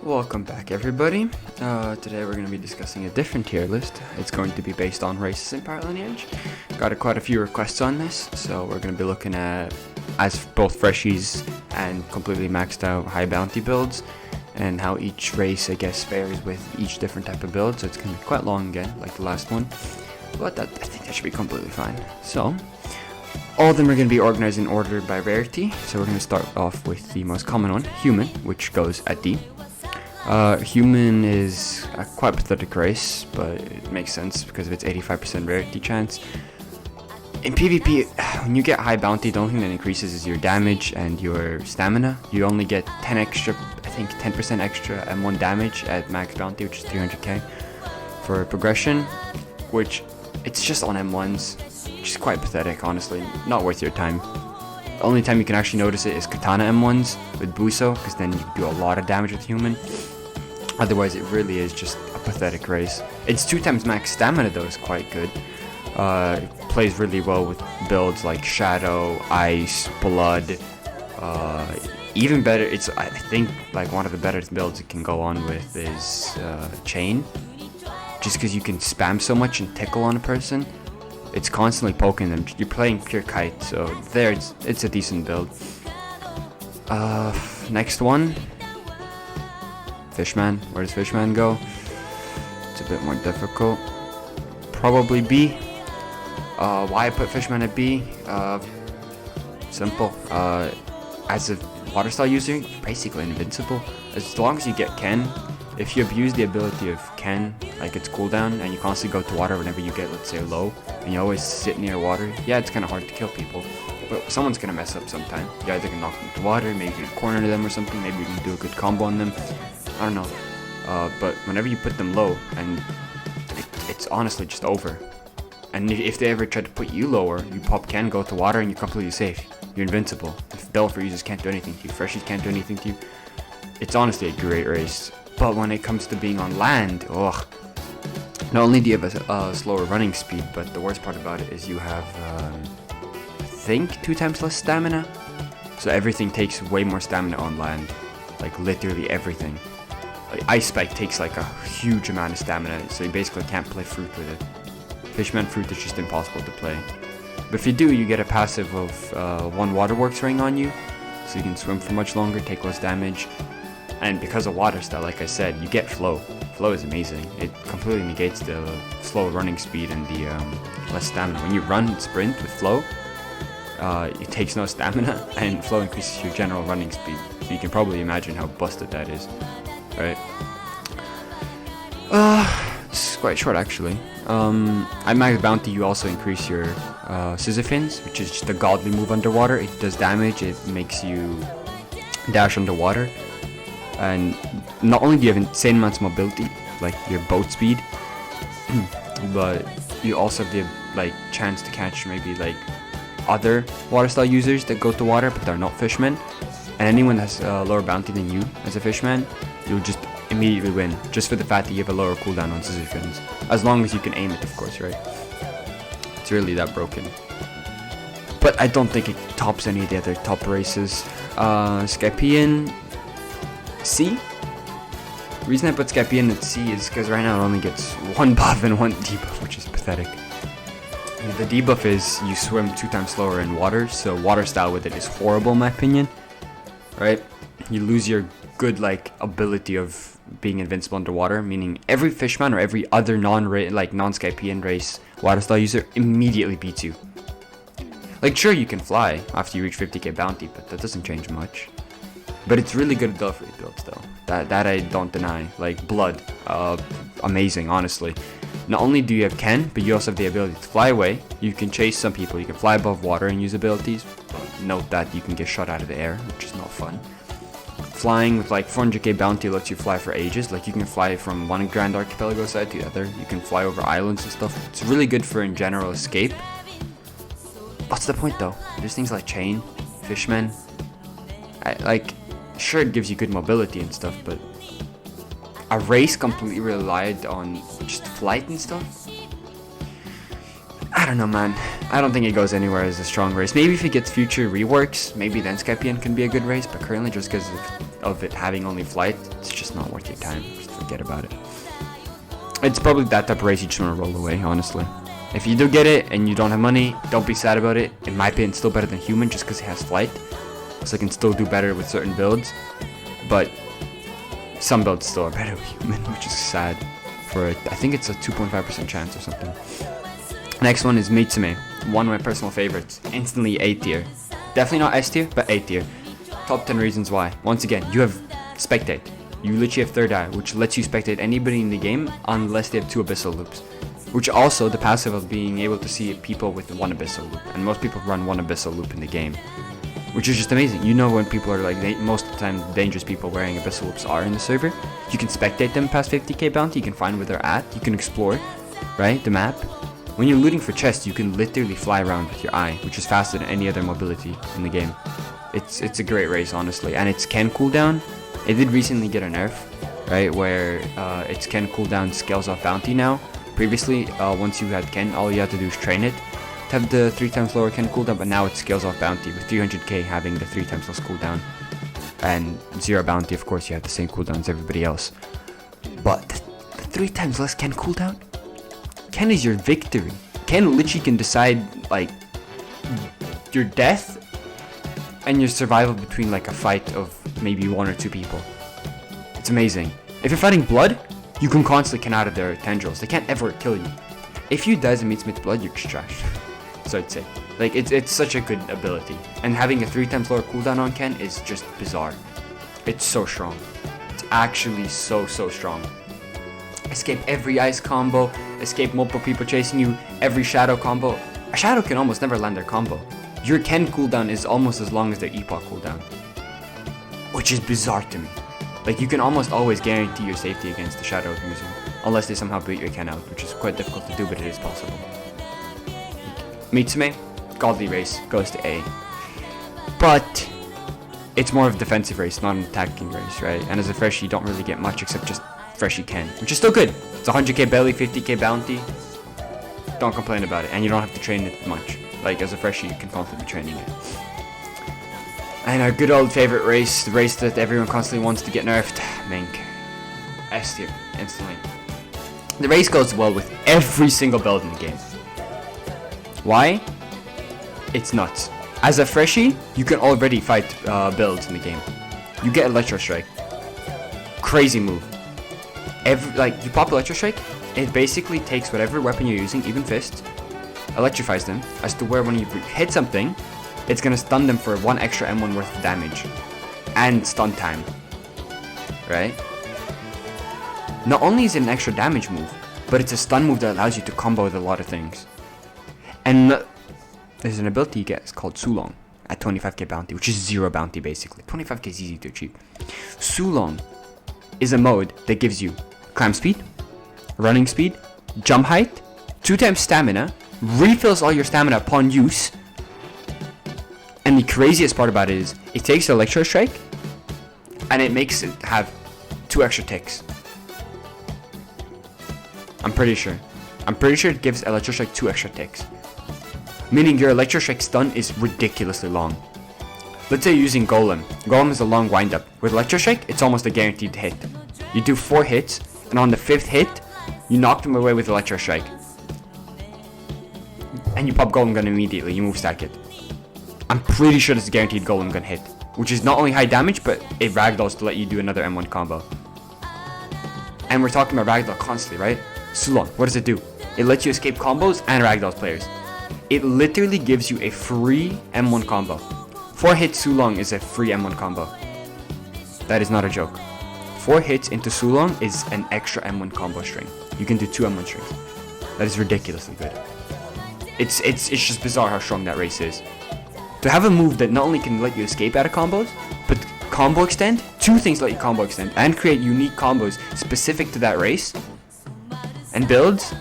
Welcome back, everybody. Today we're going to be discussing a different tier list. It's going to be based on races in Pirate Lineage. Got quite a few requests on this, so we're going to be looking at as both freshies and completely maxed out high bounty builds, and how each race, I guess, fares with each different type of build. So it's going to be quite long again, like the last one, but I think that should be completely fine. So all of them are going to be organized in order by rarity. So we're going to start off with the most common one, Human, which goes at D. Human is a quite pathetic race, but it makes sense because of its 85% rarity chance. In PvP, when you get high bounty, the only thing that increases is your damage and your stamina. You only get 10 extra, I think 10% extra M1 damage at max bounty, which is 300k for progression, which it's just on M1s, which is quite pathetic, honestly. Not worth your time. The only time you can actually notice it is Katana M1s with Buso, because then you do a lot of damage with Human. Otherwise, it really is just a pathetic race. Its 2 times max stamina, though, is quite good. It plays really well with builds like Shadow, Ice, Blood. Even better, it's, I think, like one of the better builds it can go on with is Chain. Just because you can spam so much and tickle on a person. It's constantly poking them. You're playing pure kite, so there it's a decent build. Next one, Fishman. Where does Fishman go? It's a bit more difficult. Probably B. Why I put Fishman at B? Simple. As a water style user, you're basically invincible. As long as you get Ken. If you abuse the ability of Ken, like its cooldown, and you constantly go to water whenever you get, let's say, low, and you always sit near water, yeah, it's kind of hard to kill people. But someone's going to mess up sometime. You're either going to knock them to water, maybe you can corner them or something, maybe you can do a good combo on them. I don't know. But whenever you put them low, and it's honestly just over. And if they ever try to put you lower, you pop Ken, go to water, and you're completely safe. You're invincible. If Belfer users can't do anything to you, Freshies can't do anything to you. It's honestly a great race. But when it comes to being on land, ugh. Not only do you have a slower running speed, but the worst part about it is you have, I think, 2 times less stamina. So everything takes way more stamina on land. Like, literally everything. Like, Ice Spike takes, like, a huge amount of stamina, so you basically can't play Fruit with it. Fishman Fruit is just impossible to play. But if you do, you get a passive of 1 Waterworks ring on you, so you can swim for much longer, take less damage. And because of water style, like I said, you get flow. Flow is amazing. It completely negates the slow running speed and the less stamina. When you run and sprint with flow, it takes no stamina, and flow increases your general running speed. So you can probably imagine how busted that is, right? It's quite short actually. At max bounty, you also increase your scissor fins, which is just a godly move underwater. It does damage. It makes you dash underwater. And not only do you have insane amounts of mobility, like your boat speed, but you also have the chance to catch maybe like other water style users that go to water but they're not fishmen. And anyone that's lower bounty than you as a fishman, you'll just immediately win, just for the fact that you have a lower cooldown on scissor fins. As long as you can aim it, of course, right? It's really that broken. But I don't think it tops any of the other top races. Skyping, C. The reason I put Skyping at C is because right now it only gets 1 buff and 1 debuff, which is pathetic. The debuff is you swim 2 times slower in water, so water style with it is horrible in my opinion. Right? You lose your good ability of being invincible underwater, meaning every fishman or every other non-Skyping race water style user immediately beats you. Like, sure, you can fly after you reach 50k bounty, but that doesn't change much. But it's really good at Belfry builds though. That I don't deny. Like Blood, amazing, honestly. Not only do you have Ken, but you also have the ability to fly away. You can chase some people. You can fly above water and use abilities. But note that you can get shot out of the air, which is not fun. Flying with 400k bounty lets you fly for ages. Like, you can fly from one Grand Archipelago side to the other. You can fly over islands and stuff. It's really good for in general escape. What's the point though? There's things like Chain, Fishman. Sure, it gives you good mobility and stuff, but a race completely relied on just flight and stuff? I don't know, man. I don't think it goes anywhere as a strong race. Maybe if it gets future reworks, maybe then Skyping can be a good race, but currently just because of it having only flight, it's just not worth your time. Just forget about it. It's probably that type of race you just want to roll away, honestly. If you do get it and you don't have money, don't be sad about it. In my opinion, it's still better than human just because it has flight. So it can still do better with certain builds. But some builds still are better with human, which is sad. For it, I think it's a 2.5% chance or something. Next one is Mitsume, one of my personal favorites. Instantly A tier. Definitely not S tier, but A tier. Top 10 reasons why. Once again, you have spectate. You literally have third eye, which lets you spectate anybody in the game unless they have 2 abyssal loops. Which also the passive of being able to see people with 1 abyssal loop. And most people run 1 abyssal loop in the game. Which is just amazing. You know when people are like, most of the time dangerous people wearing abyssal loops are in the server. You can spectate them past 50k bounty, you can find where they're at, you can explore, right, the map. When you're looting for chests, you can literally fly around with your eye, which is faster than any other mobility in the game. It's a great race, honestly, and its Ken cooldown, it did recently get a nerf, right, where its Ken cooldown scales off bounty now. Previously, once you had Ken, all you had to do is train it to have the 3 times lower Ken cooldown, but now it scales off bounty, with 300k having the 3 times less cooldown. And 0 bounty, of course, you have the same cooldown as everybody else. But the 3 times less Ken cooldown? Ken is your victory. Ken literally can decide, like, your death and your survival between, like, a fight of maybe 1 or 2 people. It's amazing. If you're fighting blood, you can constantly Ken out of their tendrils. They can't ever kill you. If you die as a Meatsmith blood, you're just trash. So I'd say. Like, it's such a good ability. And having a 3 times lower cooldown on Ken is just bizarre. It's so strong. It's actually so strong. Escape every ice combo, escape multiple people chasing you, every shadow combo. A shadow can almost never land their combo. Your Ken cooldown is almost as long as their epoch cooldown. Which is bizarre to me. Like, you can almost always guarantee your safety against the shadow you're using. Unless they somehow beat your Ken out, which is quite difficult to do, but it is possible. Mitsume, godly race, goes to A. But it's more of a defensive race, not an attacking race, right? And as a freshie, you don't really get much except just freshie Ken, which is still good. It's 100k belly, 50k bounty. Don't complain about it, and you don't have to train it much. Like, as a freshie, you can constantly be training it. And our good old favorite race, the race that everyone constantly wants to get nerfed, Minke. S tier, instantly. The race goes well with every single build in the game. Why? It's nuts. As a freshie, you can already fight builds in the game. You get Electro Strike. Crazy move. You pop Electro Strike, it basically takes whatever weapon you're using, even fists, electrifies them, as to where when you hit something, it's gonna stun them for 1 extra M1 worth of damage. And stun time. Right? Not only is it an extra damage move, but it's a stun move that allows you to combo with a lot of things. And there's an ability you get, it's called Sulong, at 25k bounty, which is 0 bounty basically. 25k is easy to achieve. Sulong is a mode that gives you climb speed, running speed, jump height, 2 times stamina, refills all your stamina upon use, and the craziest part about it is, it takes Electro Strike, and it makes it have 2 extra ticks. I'm pretty sure it gives Electro Strike 2 extra ticks. Meaning your Electro Strike stun is ridiculously long. Let's say you're using Golem. Golem is a long wind up. With Electro Strike, it's almost a guaranteed hit. You do 4 hits, and on the 5th hit, you knock them away with Electro Strike. And you pop Golem Gun immediately, you move stack it. I'm pretty sure it's a guaranteed Golem Gun hit, which is not only high damage, but it ragdolls to let you do another M1 combo. And we're talking about ragdoll constantly, right? Sulong, what does it do? It lets you escape combos and ragdolls players. It literally gives you a free M1 combo. 4 hits Sulong is a free M1 combo. That is not a joke. 4 hits into Sulong is an extra M1 combo string. You can do 2 M1 strings. That is ridiculously good. It's just bizarre how strong that race is. To have a move that not only can let you escape out of combos, but combo extend, 2 things let you combo extend, and create unique combos specific to that race, and builds,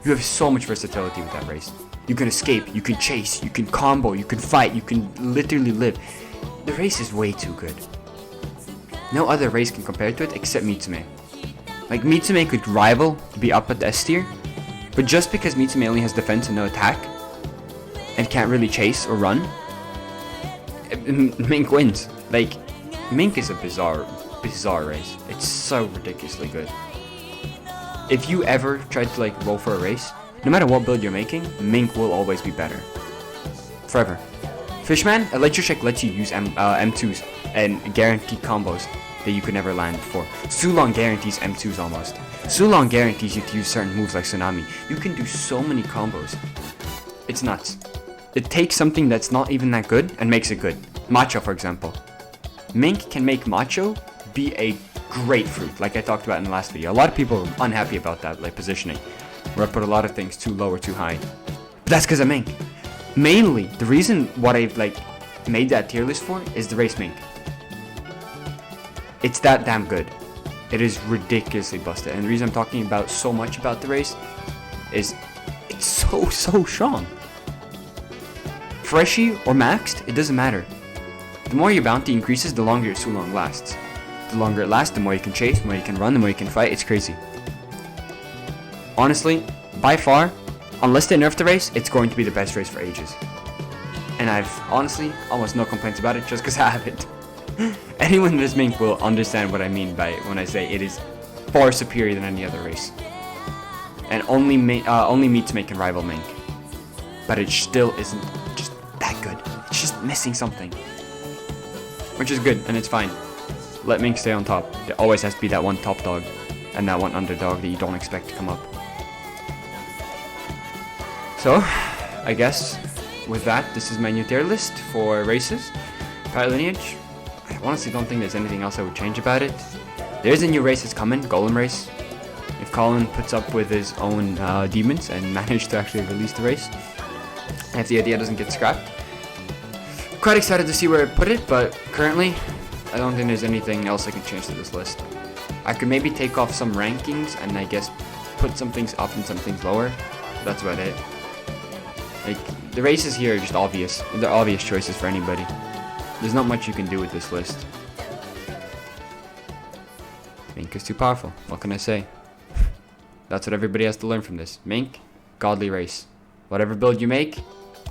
you have so much versatility with that race. You can escape, you can chase, you can combo, you can fight, you can literally live. The race is way too good. No other race can compare to it except Mitsume. Like, Mitsume could rival to be up at the S tier, But just because Mitsume only has defense and no attack, and can't really chase or run, Minke wins. Like, Minke is a bizarre race. It's so ridiculously good. If you ever tried to like roll for a race, no matter what build you're making, Minke will always be better. Forever. Fishman, Electric lets you use M2s and guaranteed combos that you could never land before. Sulong guarantees M2s almost. Sulong guarantees you to use certain moves like Tsunami. You can do so many combos. It's nuts. It takes something that's not even that good and makes it good. Macho, for example. Minke can make Macho be a great fruit, like I talked about in the last video. A lot of people are unhappy about that, like positioning, where I put a lot of things too low or too high. But that's because of Minke. Mainly, the reason what I've like made that tier list for is the race Minke. It's that damn good. It is ridiculously busted, and the reason I'm talking about so much about the race is it's so strong. Freshie or maxed, it doesn't matter. The more your bounty increases, the longer your Sulong lasts. The longer it lasts, the more you can chase, the more you can run, the more you can fight. It's crazy. Honestly, by far, unless they nerf the race, it's going to be the best race for ages. And I've honestly almost no complaints about it just because I have it. Anyone that is Minke will understand what I mean by when I say it is far superior than any other race. And only Mitsume can rival Minke. But it still isn't just that good. It's just missing something. Which is good, and it's fine. Let Minke stay on top. There always has to be that one top dog and that one underdog that you don't expect to come up. So, I guess with that, this is my new tier list for races. Pirate Lineage. I honestly don't think there's anything else I would change about it. There's a new race that's coming, Golem Race. If Colin puts up with his own demons and manages to actually release the race, and if the idea doesn't get scrapped. Quite excited to see where I put it, but currently, I don't think there's anything else I can change to this list. I could maybe take off some rankings and I guess put some things up and some things lower. That's about it. Like, the races here are just obvious. They're obvious choices for anybody. There's not much you can do with this list. Minke is too powerful. What can I say? That's what everybody has to learn from this. Minke, godly race. Whatever build you make,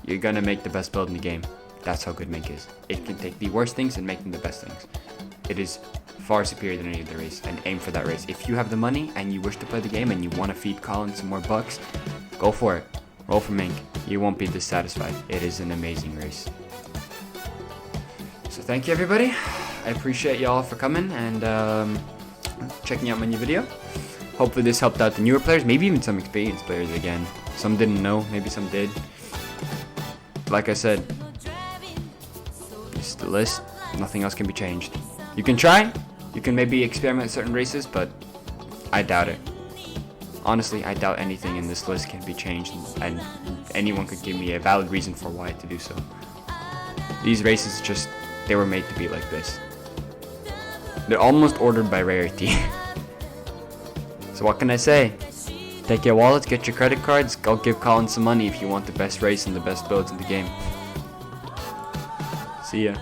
you're gonna make the best build in the game. That's how good Minke is. It can take the worst things and make them the best things. It is far superior than any other race, and aim for that race. If you have the money and you wish to play the game and you want to feed Colin some more bucks, go for it. Roll for Minke. You won't be dissatisfied. It is an amazing race. So thank you everybody. I appreciate y'all for coming and checking out my new video. Hopefully this helped out the newer players, maybe even some experienced players again. Some didn't know, maybe some did. Like I said, this is the list. Nothing else can be changed. You can try, you can maybe experiment with certain races, but I doubt it. Honestly, I doubt anything in this list can be changed, and anyone could give me a valid reason for why to do so. These races just, they were made to be like this. They're almost ordered by rarity. So what can I say? Take your wallets, get your credit cards, go give Colin some money if you want the best race and the best builds in the game. See ya.